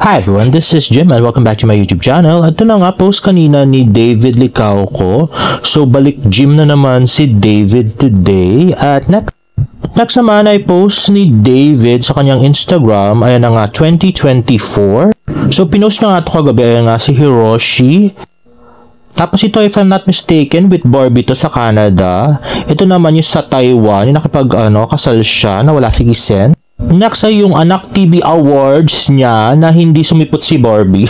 Hi everyone, this is Jim and welcome back to my YouTube channel. Ito na nga, post kanina ni David Licauco. So balik gym na naman si David today. At next naman ay post ni David sa kanyang Instagram. Ayan na nga, 2024. So pinost na nga ito kagabi. Ayan nga si Hiroshi. Tapos ito, if I'm not mistaken, with Barbie to sa Canada. Ito naman yung sa Taiwan, yung kasal siya, na wala si Gisen. Next ay yung Anak TV Awards niya na hindi sumipot si Barbie.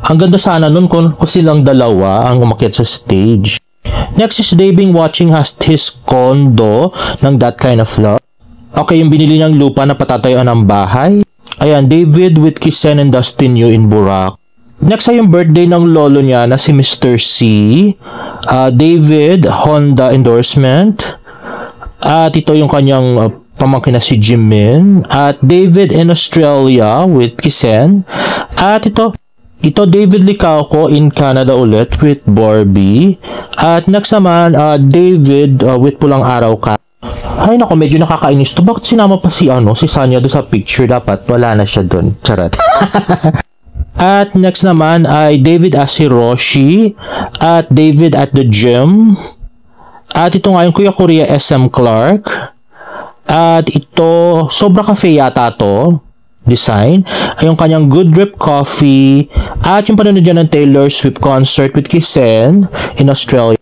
Ang ganda sana nun kung silang dalawa ang umakyat sa stage. Next is Dave watching his condo ng That Kind of Love. Okay, yung binili niyang lupa na patatayuan ng bahay. Ayan, David with Kisen and Dustin Yu in Burak. Next ay yung birthday ng lolo niya na si Mr. C. David, Honda endorsement. At ito yung kanyang pamangkin na si Jimin. At David in Australia with Kisen. At ito David Licauco in Canada ulit with Barbie. At next naman, David with Pulang Araw Ka. Ay nako, medyo nakakainis to. Bakit sinama pa si Sanya doon sa picture? Dapat wala na siya doon. Charot. At next naman ay David as Hiroshi. At David at the gym. At ito nga yung Kuya Korea SM Clark. At ito, Sobra Cafe yata to design. Ay yung kanyang Good Drip Coffee. At yung panonood dyan ng Taylor Swift concert with Kisen in Australia.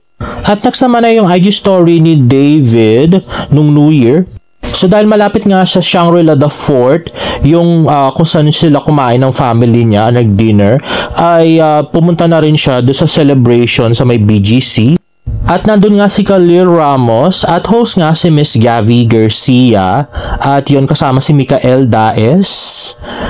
At next naman ay yung IG story ni David nung New Year. So dahil malapit nga sa Shangri-La the Fort, yung kung saan sila kumain ng family niya, nag-dinner, ay pumunta na rin siya doon sa celebration sa may BGC. At nandun nga si Khalil Ramos at host nga si Miss Gavi Garcia at yun kasama si Mikael Daes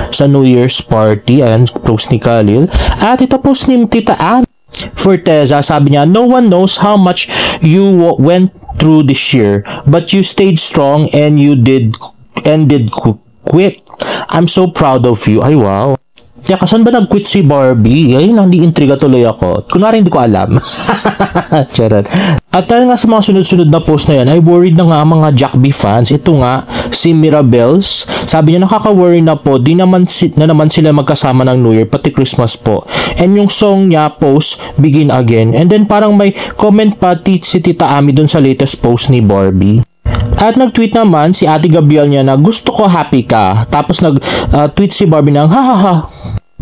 sa New Year's party. Ayan, post ni Khalil. At ito post ni Tita Ami Forteza, sabi niya, no one knows how much you went through this year, but you stayed strong and you did quit. I'm so proud of you. Ay wow. Tiyaka, saan ba nag-quit si Barbie? Ayun lang, di intriga tuloy ako. Kunwari hindi ko alam. Charot. At dahil nga sa mga sunod-sunod na post na yan, ay worried na nga ang mga Jack B fans. Ito nga, si Mirabels. Sabi niya, nakaka-worry na po. Di naman sila magkasama ng New Year, pati Christmas po. And yung song niya, post, Begin Again. And then parang may comment pati si Tita Ami dun sa latest post ni Barbie. At nag-tweet naman si Ate Gabriel niya na gusto ko happy ka. Tapos nag-tweet si Barbie ng ha ha ha.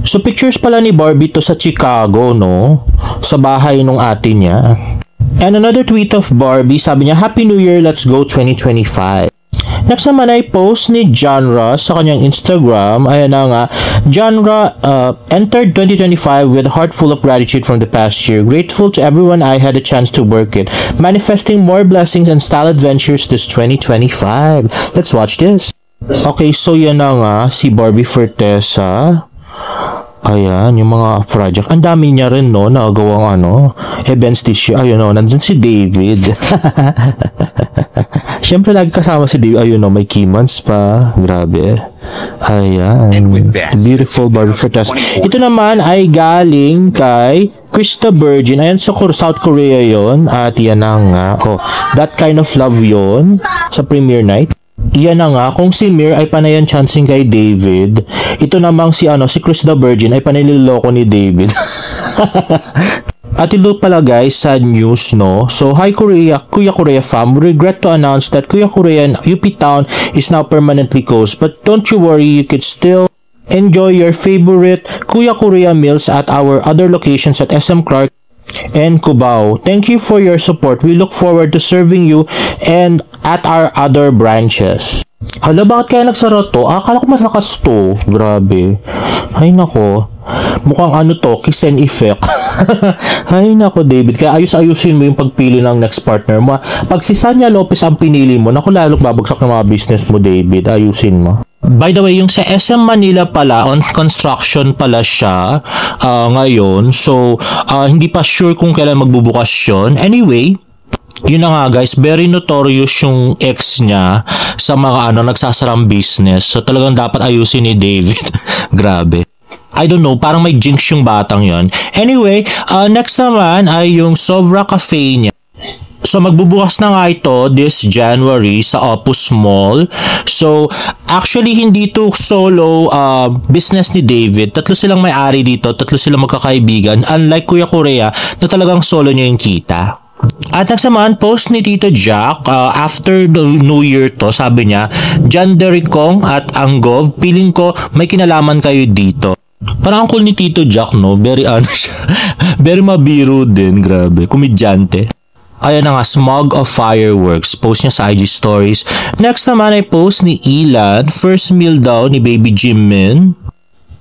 So pictures pala ni Barbie to sa Chicago, no? Sa bahay nung ate niya. And another tweet of Barbie, sabi niya, Happy New Year, let's go 2025. Next naman ay post ni Genre sa kanyang Instagram. Ayan na nga, Genre entered 2025 with a heart full of gratitude from the past year. Grateful to everyone I had a chance to work with. Manifesting more blessings and style adventures this 2025. Let's watch this. Okay, so yan na nga, si Barbie Forteza. Ayan, yung mga project. Ang dami niya rin, no, nagawang events this year. Ayun, no, nandun si David. Siyempre, lagi kasama si David. Ayun, no, may Kimans pa. Grabe. Ayan. Beautiful Barbie Forteza. Ito naman ay galing kay Krista Virgin. Ayan, sa South Korea yon. At yan na nga. Oh, That Kind of Love yon sa premiere night. Iyan na nga, kung si Mir ay panayan chancing kay David, ito namang si Chris the Virgin ay panililoko ni David. At ito pala guys, sad news, no? So, hi Kuya Korea fam, we regret to announce that Kuya Korea and UP Town is now permanently closed. But don't you worry, you could still enjoy your favorite Kuya Korea meals at our other locations at SM Clark and Cubao. Thank you for your support. We look forward to serving you and at our other branches. Hala, bakit kaya nagsara to? Akala ko malakas to. Grabe. Ay nako. Mukhang to, Kisen effect. Ay nako, David. Kaya ayusin mo yung pagpili ng next partner mo. Pag si Sanya Lopez ang pinili mo, naku, lalong babagsak ng mga business mo, David. Ayusin mo. By the way, yung sa SM Manila pala, on construction pala siya ngayon. So, hindi pa sure kung kailan magbubukas yun. Anyway, yun na nga guys, very notorious yung ex niya sa mga nagsasarang business. So, talagang dapat ayusin ni David. Grabe. I don't know, parang may jinx yung batang yon. Anyway, next naman ay yung Sobra Cafe niya. So magbubukas na nga ito this January sa Opus Mall. So actually hindi to solo business ni David. Tatlo silang may-ari dito, tatlo silang magkakaibigan. Unlike Kuya Korea na talagang solo niya yung kita. At next naman, post ni Tito Jack after the New Year to, sabi niya, John Dericong at Anggov, feeling ko may kinalaman kayo dito. Parang ang cool ni Tito Jack, no? Very ano siya. Very mabiro din, grabe. Komedyante. Ayan na nga, smog of fireworks. Post niya sa IG stories. Next naman ay post ni Ilan. First meal daw ni Baby Jimin.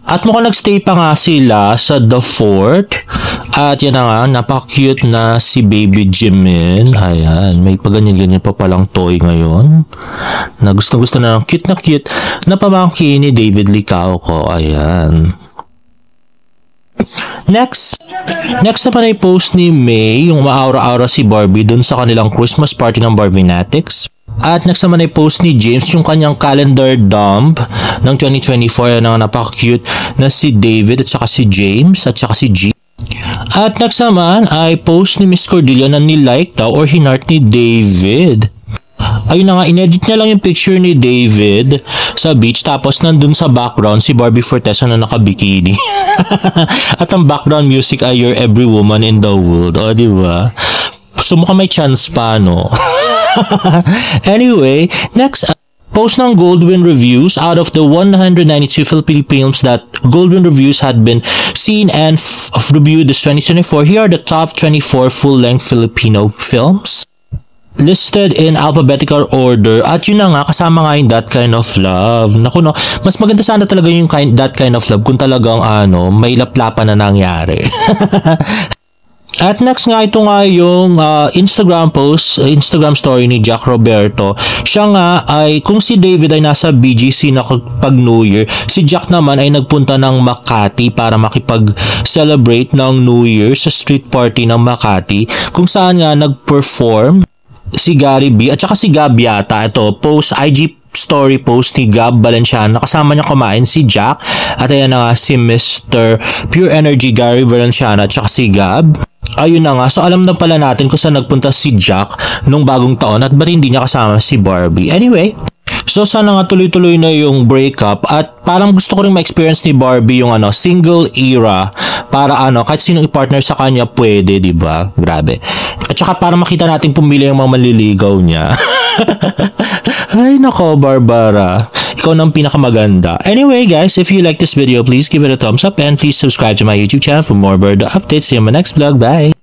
At mukhang nagstay pa nga sila sa The Fort. At yan na nga, napaka-cute na si Baby Jimin. Ayan, may paganyan-ganyan pa palang toy ngayon. Na gusto-gusto na ng cute na pamangkin ni David Licauco. Ayan. Next naman ay post ni May, yung maaura-aura si Barbie dun sa kanilang Christmas party ng Barbinatics. At next naman ay post ni James, yung kanyang calendar dump ng 2024. Yan ang napaka-cute na si David at saka si James at saka si G. At next naman ay post ni Miss Cordelia na nilike daw or hinart ni David. Ayun na nga, inedit niya lang yung picture ni David sa beach tapos nandun sa background si Barbie Fortesa na naka-bikini. At ang background music ay You're Every Woman in the World. O, diba? So, mukhang may chance pa, no? Anyway, next, post ng Goldwyn Reviews. Out of the 192 Filipino films that Goldwyn Reviews had been seen and reviewed this 2024, here are the top 24 full-length Filipino films. Listed in alphabetical order. At yun na nga, kasama nga yung That Kind of Love. Naku no, mas maganda sana talaga yung That Kind of Love kung talagang may laplapan na nangyari. At next nga, ito nga yung Instagram post, Instagram story ni Jack Roberto. Siya nga ay, kung si David ay nasa BGC na pag New Year, si Jack naman ay nagpunta ng Makati para makipag-celebrate ng New Year sa street party ng Makati, kung saan nga nag-perform si Gary B at saka si Gab yata. Ito, post, IG story post ni Gab Valenciano. Kasama niya kumain si Jack. At ayan na nga si Mr. Pure Energy Gary Valenciano at saka si Gab. Ayun na nga. So alam na pala natin kung saan nagpunta si Jack nung bagong taon at ba't hindi niya kasama si Barbie. Anyway, so sana nga tuloy-tuloy na yung breakup at parang gusto ko rin ma-experience ni Barbie yung single era para kahit sinong i-partner sa kanya pwede, di ba? Grabe. At saka para makita natin pumili yung mga manliligaw niya. Ay nako, Barbara. Ikaw nang pinakamaganda. Anyway guys, if you like this video, please give it a thumbs up and please subscribe to my YouTube channel for more bird updates. See you in my next vlog. Bye!